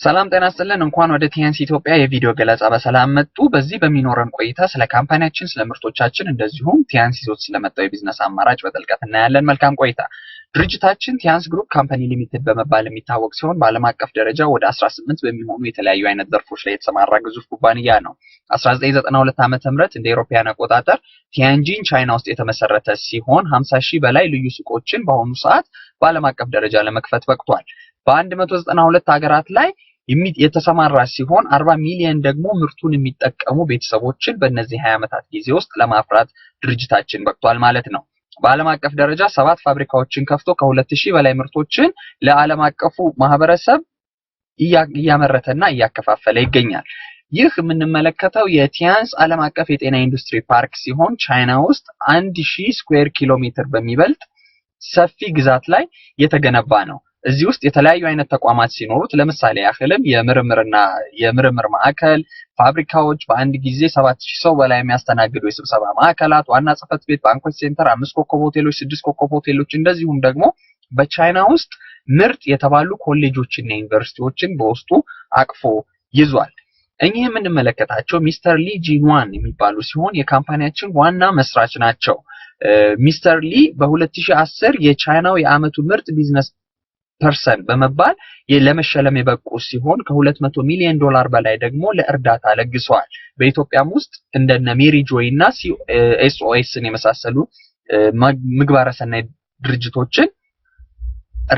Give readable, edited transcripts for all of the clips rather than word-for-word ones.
ሰላም ጤና ይስጥልን እንኳን ወደ ቲያንስ ኢትዮጵያ የቪዲዮ ገለጻ በሰላም መጡ። በዚህ በሚኖረን ቆይታ ስለ ካምፓኒያችን ስለ ምርቶቻችን እንደዚሁም ቲያንስ ይዞት ስለመጣው የቢዝነስ አማራጭ በጥልቀት እናያለን። መልካም ቆይታ። ድርጅታችን ቲያንስ ግሩፕ ካምፓኒ ሊሚትድ በመባል የሚታወቅ ሲሆን በዓለም አቀፍ ደረጃ ወደ 18 በሚሆኑ የተለያዩ አይነት ዘርፎች ላይ የተሰማራ ግዙፍ ኩባንያ ነው። 1992 ዓመተ ምህረት እንደ አውሮፓውያን አቆጣጠር ቲያንጂን ቻይና ውስጥ የተመሰረተ ሲሆን 50 ሺህ በላይ ልዩ ሱቆችን በአሁኑ ሰዓት በዓለም አቀፍ ደረጃ ለመክፈት በቅቷል። በ192 ሀገራት ላይ የተሰማራ ሲሆን 40 ሚሊዮን ደግሞ ምርቱን የሚጠቀሙ ቤተሰቦችን በእነዚህ 20 ዓመታት ጊዜ ውስጥ ለማፍራት ድርጅታችን በቅቷል ማለት ነው። በዓለም አቀፍ ደረጃ 7 ፋብሪካዎችን ከፍቶ ከ2000 በላይ ምርቶችን ለዓለም አቀፉ ማህበረሰብ እያመረተና እያከፋፈለ ይገኛል። ይህ የምንመለከተው የቲያንስ ዓለም አቀፍ የጤና ኢንዱስትሪ ፓርክ ሲሆን ቻይና ውስጥ 1000 ስኩዌር ኪሎ ሜትር በሚበልጥ ሰፊ ግዛት ላይ የተገነባ ነው። እዚህ ውስጥ የተለያዩ አይነት ተቋማት ሲኖሩት ለምሳሌ ያህልም የምርምር ማዕከል፣ ፋብሪካዎች፣ በአንድ ጊዜ 7000 ሰው በላይ የሚያስተናግዱ የስብሰባ ማዕከላት፣ ዋና ጽህፈት ቤት፣ ባንኮች ሴንተር፣ 5 ኮከብ ሆቴሎች፣ 6 ኮከብ ሆቴሎች እንደዚሁም ደግሞ በቻይና ውስጥ ምርጥ የተባሉ ኮሌጆችና ዩኒቨርሲቲዎችን በውስጡ አቅፎ ይዟል። እኚህ የምንመለከታቸው ሚስተር ሊ ጂንዋን የሚባሉ ሲሆን የካምፓኒያችን ዋና መስራች ናቸው። ሚስተር ሊ በ2010 የቻይናው የዓመቱ ምርጥ ቢዝነስ ፐርሰን በመባል ለመሸለም የበቁ ሲሆን ከ200 ሚሊዮን ዶላር በላይ ደግሞ ለእርዳታ ለግሰዋል። በኢትዮጵያም ውስጥ እንደነ ሜሪ ጆይ እና ኤስኦኤስን የመሳሰሉ ምግባረ ሰናይ ድርጅቶችን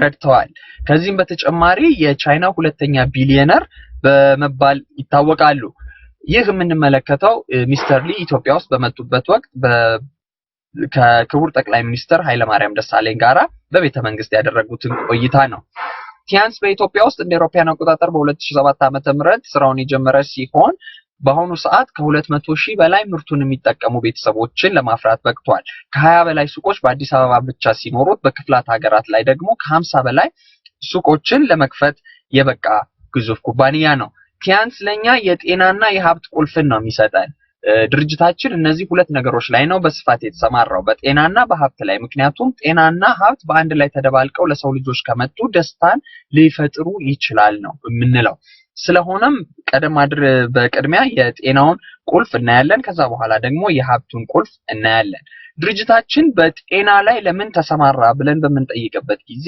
ረድተዋል። ከዚህም በተጨማሪ የቻይና ሁለተኛ ቢሊዮነር በመባል ይታወቃሉ። ይህ የምንመለከተው ሚስተር ሊ ኢትዮጵያ ውስጥ በመጡበት ወቅት ከክቡር ጠቅላይ ሚኒስትር ኃይለማርያም ደሳለኝ ጋራ በቤተ መንግስት ያደረጉትን ቆይታ ነው። ቲያንስ በኢትዮጵያ ውስጥ እንደ አውሮፓውያን አቆጣጠር በ2007 ዓመተ ምህረት ስራውን የጀመረ ሲሆን በአሁኑ ሰዓት ከ200 ሺህ በላይ ምርቱን የሚጠቀሙ ቤተሰቦችን ለማፍራት በቅቷል። ከ20 በላይ ሱቆች በአዲስ አበባ ብቻ ሲኖሩት በክፍላት ሀገራት ላይ ደግሞ ከ50 በላይ ሱቆችን ለመክፈት የበቃ ግዙፍ ኩባንያ ነው። ቲያንስ ለኛ የጤናና የሀብት ቁልፍን ነው የሚሰጠን። ድርጅታችን እነዚህ ሁለት ነገሮች ላይ ነው በስፋት የተሰማራው፣ በጤናና በሀብት ላይ። ምክንያቱም ጤናና ሀብት በአንድ ላይ ተደባልቀው ለሰው ልጆች ከመጡ ደስታን ሊፈጥሩ ይችላል ነው የምንለው። ስለሆነም በቅድሚያ የጤናውን ቁልፍ እናያለን፣ ከዛ በኋላ ደግሞ የሀብቱን ቁልፍ እናያለን። ድርጅታችን በጤና ላይ ለምን ተሰማራ ብለን በምንጠይቅበት ጊዜ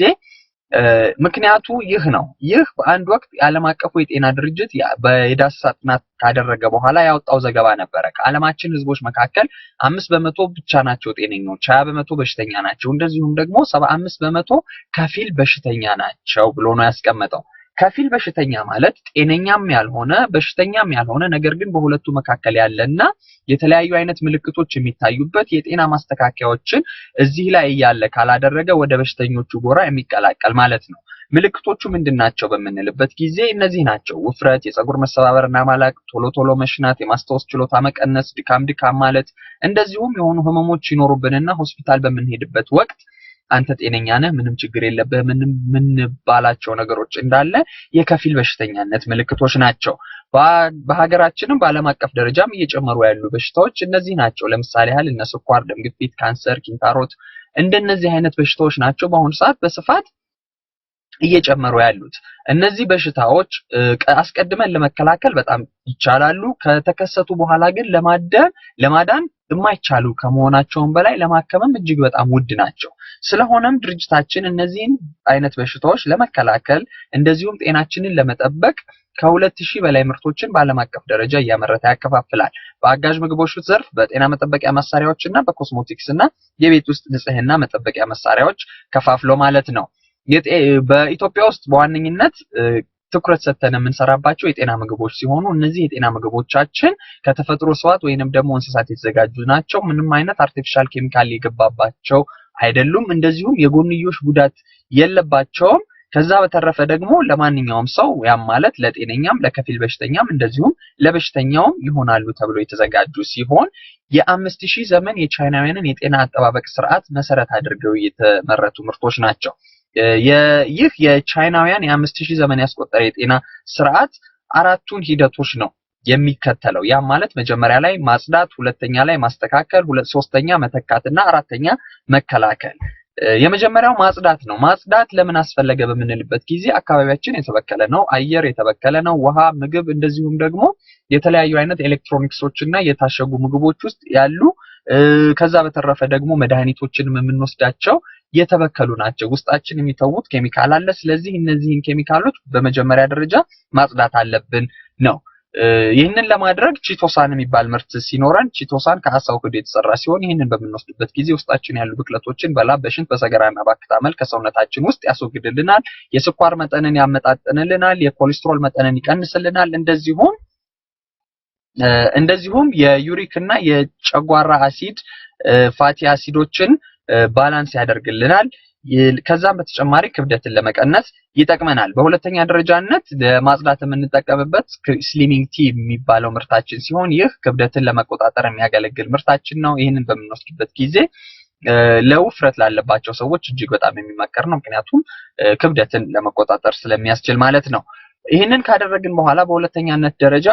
ምክንያቱ ይህ ነው። ይህ በአንድ ወቅት የዓለም አቀፉ የጤና ድርጅት በዳሰሳ ጥናት ካደረገ በኋላ ያወጣው ዘገባ ነበረ። ከዓለማችን ህዝቦች መካከል 5% ብቻ ናቸው ጤነኞች፣ 20% በሽተኛ ናቸው፣ እንደዚሁም ደግሞ 75% ከፊል በሽተኛ ናቸው ብሎ ነው ያስቀመጠው። ከፊል በሽተኛ ማለት ጤነኛም ያልሆነ በሽተኛም ያልሆነ ነገር ግን በሁለቱ መካከል ያለና የተለያዩ አይነት ምልክቶች የሚታዩበት የጤና ማስተካከያዎችን እዚህ ላይ ያለ ካላደረገ ወደ በሽተኞቹ ጎራ የሚቀላቀል ማለት ነው። ምልክቶቹ ምንድናቸው በምንልበት ጊዜ እነዚህ ናቸው: ውፍረት፣ የፀጉር መሰባበርና ማላቅ፣ ቶሎ መሽናት፣ የማስታወስ ችሎታ መቀነስ፣ ድካም ማለት እንደዚሁም የሆኑ ህመሞች ይኖሩብንና ሆስፒታል በምንሄድበት ወቅት አንተ ጤነኛ ነህ ምንም ችግር የለብህም ምን ባላቸው ነገሮች እንዳለ የከፊል በሽተኛነት ምልክቶች ናቸው። በሀገራችንም በዓለም አቀፍ ደረጃም እየጨመሩ ያሉ በሽታዎች እነዚህ ናቸው። ለምሳሌ ያህል እነ ስኳር፣ ደም ግፊት፣ ካንሰር፣ ኪንታሮት እንደነዚህ አይነት በሽታዎች ናቸው በአሁኑ ሰዓት በስፋት እየጨመሩ ያሉት። እነዚህ በሽታዎች አስቀድመን ለመከላከል በጣም ይቻላሉ። ከተከሰቱ በኋላ ግን ለማዳን የማይቻሉ ከመሆናቸውም በላይ ለማከምም እጅግ በጣም ውድ ናቸው። ስለሆነም ድርጅታችን እነዚህን አይነት በሽታዎች ለመከላከል እንደዚሁም ጤናችንን ለመጠበቅ ከ2000 በላይ ምርቶችን በዓለም አቀፍ ደረጃ እያመረተ ያከፋፍላል። በአጋዥ ምግቦች ዘርፍ በጤና መጠበቂያ መሳሪያዎችና በኮስሞቲክስና የቤት ውስጥ ንጽህና መጠበቂያ መሳሪያዎች ከፋፍሎ ማለት ነው። በኢትዮጵያ ውስጥ በዋነኝነት ትኩረት ሰጥተን የምንሰራባቸው የጤና ምግቦች ሲሆኑ እነዚህ የጤና ምግቦቻችን ከተፈጥሮ እጽዋት ወይንም ደግሞ እንስሳት የተዘጋጁ ናቸው። ምንም አይነት አርቲፊሻል ኬሚካል የገባባቸው አይደሉም። እንደዚሁም የጎንዮሽ ጉዳት የለባቸውም። ከዛ በተረፈ ደግሞ ለማንኛውም ሰው ያም ማለት ለጤነኛም ለከፊል በሽተኛም እንደዚሁም ለበሽተኛውም ይሆናሉ ተብሎ የተዘጋጁ ሲሆን የ5000 ዘመን የቻይናውያንን የጤና አጠባበቅ ስርዓት መሰረት አድርገው የተመረቱ ምርቶች ናቸው። ይህ የቻይናውያን የ5000 ዘመን ያስቆጠረ የጤና ስርዓት አራቱን ሂደቶች ነው የሚከተለው። ያ ማለት መጀመሪያ ላይ ማጽዳት፣ ሁለተኛ ላይ ማስተካከል፣ ሶስተኛ መተካትና አራተኛ መከላከል። የመጀመሪያው ማጽዳት ነው። ማጽዳት ለምን አስፈለገ በምንልበት ጊዜ አካባቢያችን የተበከለ ነው፣ አየር የተበከለ ነው፣ ውሃ፣ ምግብ እንደዚሁም ደግሞ የተለያዩ አይነት ኤሌክትሮኒክሶችና የታሸጉ ምግቦች ውስጥ ያሉ ከዛ በተረፈ ደግሞ መድኃኒቶችንም የምንወስዳቸው የተበከሉ ናቸው። ውስጣችን የሚተውት ኬሚካል አለ። ስለዚህ እነዚህን ኬሚካሎች በመጀመሪያ ደረጃ ማጽዳት አለብን ነው። ይህንን ለማድረግ ቺቶሳን የሚባል ምርት ሲኖረን ቺቶሳን ከአሳ ውህድ የተሰራ ሲሆን ይህንን በምንወስድበት ጊዜ ውስጣችን ያሉ ብክለቶችን በላብ፣ በሽንት፣ በሰገራና በአክታ መልክ ከሰውነታችን ውስጥ ያስወግድልናል። የስኳር መጠንን ያመጣጥንልናል። የኮሌስትሮል መጠንን ይቀንስልናል። እንደዚሁም የዩሪክ እና የጨጓራ አሲድ ፋቲ አሲዶችን ባላንስ ያደርግልናል። ከዛም በተጨማሪ ክብደትን ለመቀነስ ይጠቅመናል። በሁለተኛ ደረጃነት ለማጽዳት የምንጠቀምበት ስሊሚንግ ቲ የሚባለው ምርታችን ሲሆን ይህ ክብደትን ለመቆጣጠር የሚያገለግል ምርታችን ነው። ይህንን በምንወስድበት ጊዜ ለውፍረት ላለባቸው ሰዎች እጅግ በጣም የሚመከር ነው። ምክንያቱም ክብደትን ለመቆጣጠር ስለሚያስችል ማለት ነው። ይህንን ካደረግን በኋላ በሁለተኛነት ደረጃ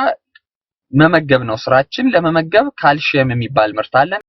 መመገብ ነው ስራችን። ለመመገብ ካልሲየም የሚባል ምርት አለን።